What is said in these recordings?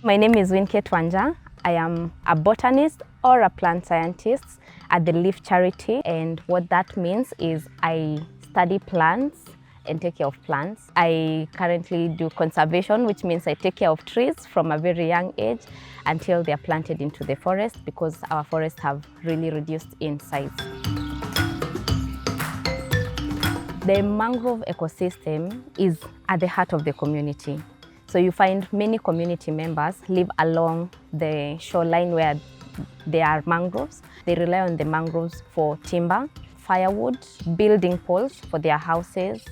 My name is Wincate Wanja. I am a botanist or a plant scientist at the Leaf Charity, and what that means is I study plants and take care of plants. I currently do conservation, which means I take care of trees from a very young age until they are planted into the forest, because our forests have really reduced in size. The mangrove ecosystem is at the heart of the community. So you find many community members live along the shoreline where there are mangroves. They rely on the mangroves for timber, firewood, building poles for their houses,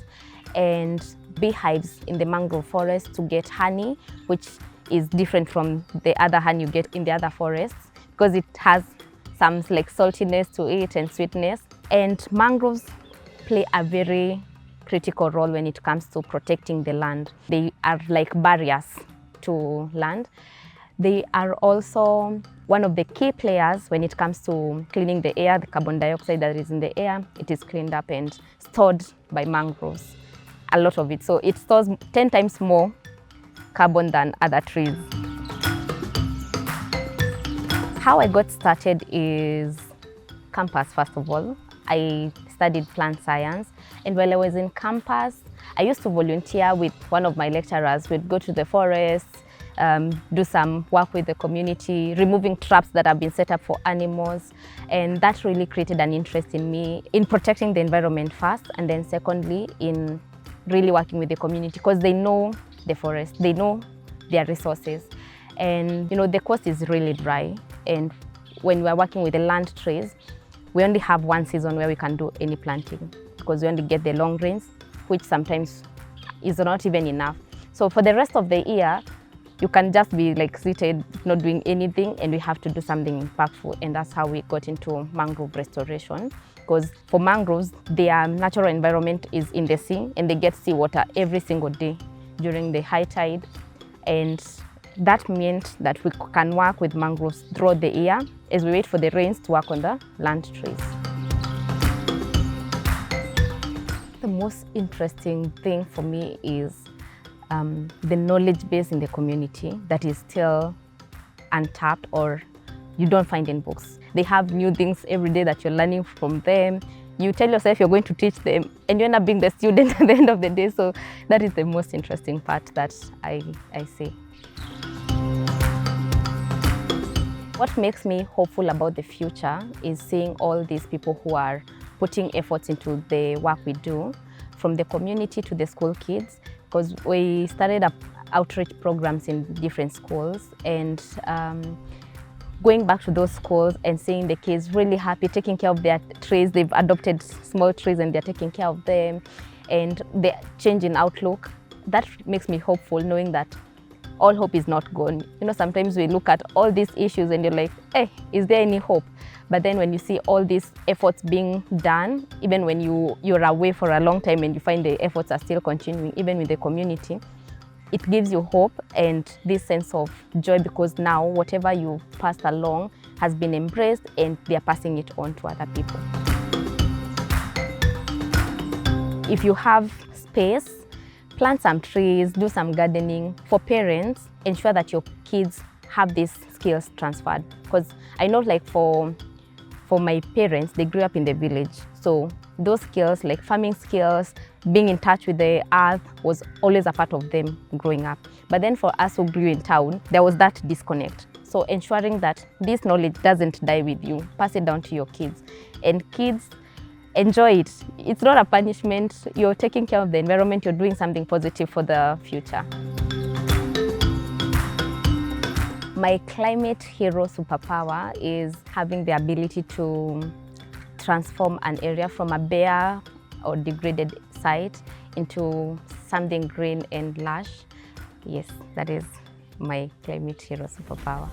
and beehives in the mangrove forest to get honey, which is different from the other honey you get in the other forests because it has some like saltiness to it and sweetness. And mangroves play a very critical role when it comes to protecting the land. They are like barriers to land. They are also one of the key players when it comes to cleaning the air. The carbon dioxide that is in the air, it is cleaned up and stored by mangroves, a lot of it. So it stores 10 times more carbon than other trees. How I got started is campus, first of all. I studied plant science, and while I was in campus, I used to volunteer with one of my lecturers. We'd go to the forest, do some work with the community, removing traps that have been set up for animals, and that really created an interest in me in protecting the environment first, and then secondly in really working with the community, because they know the forest, they know their resources, and you know the coast is really dry, and when we're working with the land trees, we only have one season where we can do any planting because we only get the long rains, which sometimes is not even enough. So for the rest of the year, you can just be like seated, not doing anything, and we have to do something impactful. And that's how we got into mangrove restoration. Because for mangroves, their natural environment is in the sea, and they get seawater every single day during the high tide. And that meant that we can work with mangroves throughout the year as we wait for the rains to work on the land trees. The most interesting thing for me is the knowledge base in the community that is still untapped or you don't find in books. They have new things every day that you're learning from them. You tell yourself you're going to teach them, and you end up being the student at the end of the day. So that is the most interesting part that I see. What makes me hopeful about the future is seeing all these people who are putting efforts into the work we do, from the community to the school kids, because we started up outreach programs in different schools, and going back to those schools and seeing the kids really happy, taking care of their trees. They've adopted small trees and they're taking care of them, and the change in outlook, that makes me hopeful, knowing that all hope is not gone. You know, sometimes we look at all these issues and you're like, hey, is there any hope? But then when you see all these efforts being done, even when you're away for a long time and you find the efforts are still continuing, even with the community, it gives you hope and this sense of joy, because now whatever you passed along has been embraced and they're passing it on to other people. If you have space, plant some trees, do some gardening. For parents, ensure that your kids have these skills transferred. Because I know, like for my parents, they grew up in the village. So those skills, like farming skills, being in touch with the earth, was always a part of them growing up. But then for us who grew in town, there was that disconnect. So ensuring that this knowledge doesn't die with you, pass it down to your kids. And kids, enjoy it. It's not a punishment. You're taking care of the environment. You're doing something positive for the future. My climate hero superpower is having the ability to transform an area from a bare or degraded site into something green and lush. Yes, that is my climate hero superpower.